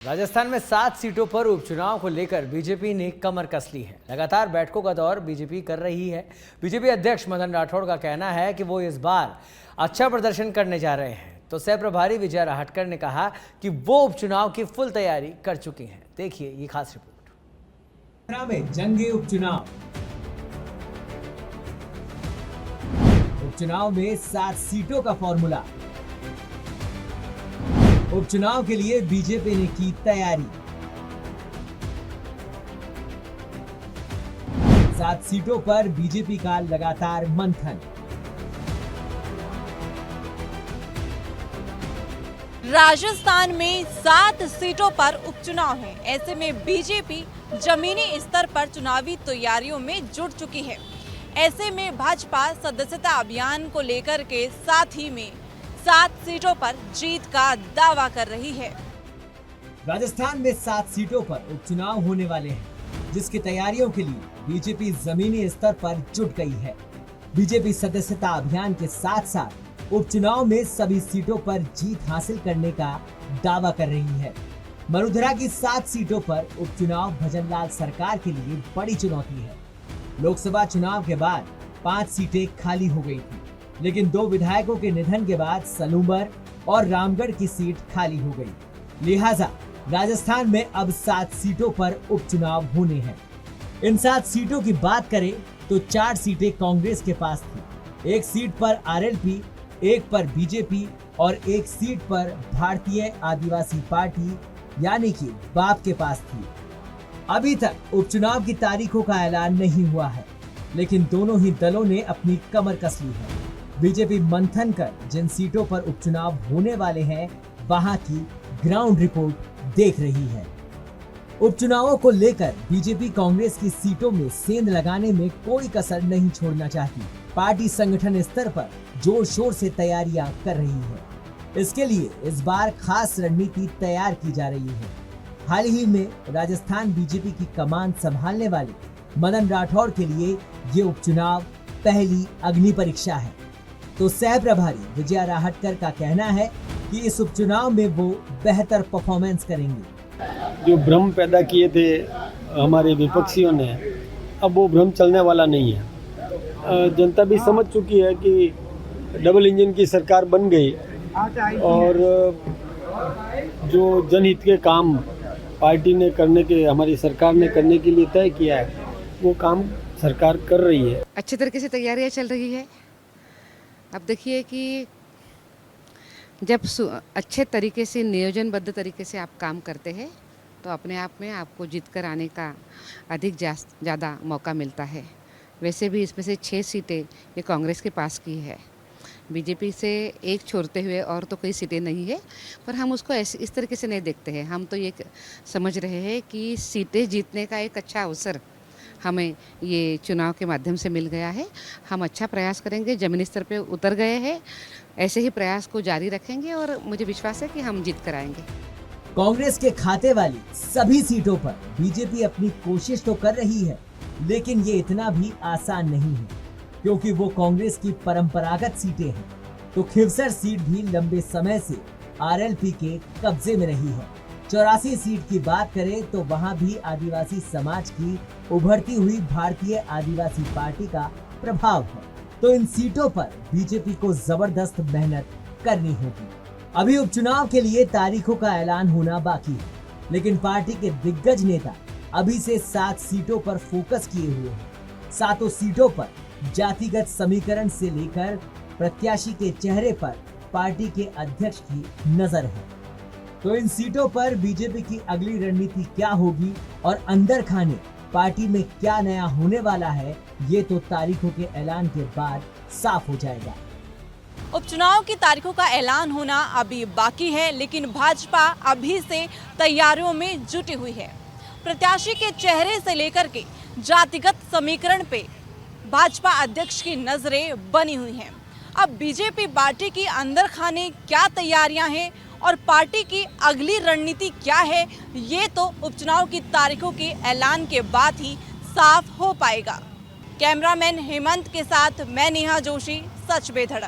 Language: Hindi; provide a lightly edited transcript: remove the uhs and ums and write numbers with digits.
राजस्थान में 7 सीटों पर उपचुनाव को लेकर बीजेपी ने कमर कस ली है। लगातार बैठकों का दौर बीजेपी कर रही है। बीजेपी अध्यक्ष मदन राठौड़ का कहना है कि वो इस बार अच्छा प्रदर्शन करने जा रहे हैं। तो सह प्रभारी विजया राहटकर ने कहा कि वो उपचुनाव की फुल तैयारी कर चुकी हैं। देखिए ये खास रिपोर्ट। में जंगे उपचुनाव में 7 सीटों का फॉर्मूला। उपचुनाव के लिए बीजेपी ने की तैयारी। 7 सीटों पर बीजेपी का लगातार मंथन। राजस्थान में 7 सीटों पर उपचुनाव है। ऐसे में बीजेपी जमीनी स्तर पर चुनावी तैयारियों में जुट चुकी है। ऐसे में भाजपा सदस्यता अभियान को लेकर के साथ ही में 7 सीटों पर जीत का दावा कर रही है। राजस्थान में 7 सीटों पर उपचुनाव होने वाले हैं, जिसकी तैयारियों के लिए बीजेपी जमीनी स्तर पर जुट गई है। बीजेपी सदस्यता अभियान के साथ साथ उपचुनाव में सभी सीटों पर जीत हासिल करने का दावा कर रही है। मरुधरा की 7 सीटों पर उपचुनाव भजनलाल सरकार के लिए बड़ी चुनौती है। लोकसभा चुनाव के बाद 5 सीटें खाली हो गई थी, लेकिन 2 विधायकों के निधन के बाद सलूंबर और रामगढ़ की सीट खाली हो गई। लिहाजा राजस्थान में अब 7 सीटों पर उपचुनाव होने हैं। इन 7 सीटों की बात करें तो 4 सीटें कांग्रेस के पास थी, 1 सीट पर आरएलपी, 1 पर बीजेपी और 1 सीट पर भारतीय आदिवासी पार्टी यानी कि बाप के पास थी। अभी तक उपचुनाव की तारीखों का ऐलान नहीं हुआ है, लेकिन दोनों ही दलों ने अपनी कमर कस ली है। बीजेपी मंथन कर जिन सीटों पर उपचुनाव होने वाले हैं, वहां की ग्राउंड रिपोर्ट देख रही है। उपचुनावों को लेकर बीजेपी कांग्रेस की सीटों में सेंध लगाने में कोई कसर नहीं छोड़ना चाहती। पार्टी संगठन स्तर पर जोर शोर से तैयारियां कर रही है। इसके लिए इस बार खास रणनीति तैयार की जा रही है। हाल ही में राजस्थान बीजेपी की कमान संभालने वाले मदन राठौड़ के लिए ये उपचुनाव पहली अग्नि परीक्षा है। तो सह प्रभारी विजया राहटकर का कहना है कि इस उपचुनाव में वो बेहतर परफॉर्मेंस करेंगे। जो भ्रम पैदा किए थे हमारे विपक्षियों ने, अब वो भ्रम चलने वाला नहीं है। जनता भी समझ चुकी है कि डबल इंजन की सरकार बन गई और जो जनहित के काम पार्टी ने करने के, हमारी सरकार ने करने के लिए तय किया है, वो काम सरकार कर रही है। अच्छे तरीके से तैयारियां चल रही है। अब देखिए कि जब अच्छे तरीके से नियोजनबद्ध तरीके से आप काम करते हैं तो अपने आप में आपको जीत कर आने का अधिक ज़्यादा मौका मिलता है। वैसे भी इसमें से 6 सीटें ये कांग्रेस के पास की है। बीजेपी से एक छोड़ते हुए और तो कोई सीटें नहीं है, पर हम उसको इस तरीके से नहीं देखते हैं। हम तो ये समझ रहे हैं कि सीटें जीतने का एक अच्छा अवसर हमें ये चुनाव के माध्यम से मिल गया है। हम अच्छा प्रयास करेंगे, जमीनी स्तर पे उतर गए हैं, ऐसे ही प्रयास को जारी रखेंगे और मुझे विश्वास है कि हम जीत कर आएंगे। कांग्रेस के खाते वाली सभी सीटों पर बीजेपी अपनी कोशिश तो कर रही है, लेकिन ये इतना भी आसान नहीं है, क्योंकि वो कांग्रेस की परंपरागत सीटें हैं। तो खिवसर सीट भी लंबे समय से आरएलपी के कब्जे में रही है। 84 सीट की बात करें तो वहां भी आदिवासी समाज की उभरती हुई भारतीय आदिवासी पार्टी का प्रभाव है। तो इन सीटों पर बीजेपी को जबरदस्त मेहनत करनी होगी। अभी उपचुनाव के लिए तारीखों का ऐलान होना बाकी है, लेकिन पार्टी के दिग्गज नेता अभी से 7 सीटों पर फोकस किए हुए हैं। 7 सीटों पर जातिगत समीकरण से लेकर प्रत्याशी के चेहरे पर पार्टी के अध्यक्ष की नजर है। तो इन सीटों पर बीजेपी की अगली रणनीति क्या होगी और अंदर खाने पार्टी में क्या नया होने वाला है, ये तो तारीखों के ऐलान के बाद साफ हो जाएगा। उपचुनाव की तारीखों का ऐलान होना अभी बाकी है, लेकिन भाजपा अभी से तैयारियों में जुटी हुई है। प्रत्याशी के चेहरे से लेकर के जातिगत समीकरण पे भाजपा अध्यक्ष की नजरें बनी हुई हैं। अब बीजेपी पार्टी की अंदर खाने क्या तैयारियां हैं और पार्टी की अगली रणनीति क्या है, ये तो उपचुनाव की तारीखों के ऐलान के बाद ही साफ हो पाएगा। कैमरामैन हेमंत के साथ मैं नेहा जोशी, सच बेधड़क।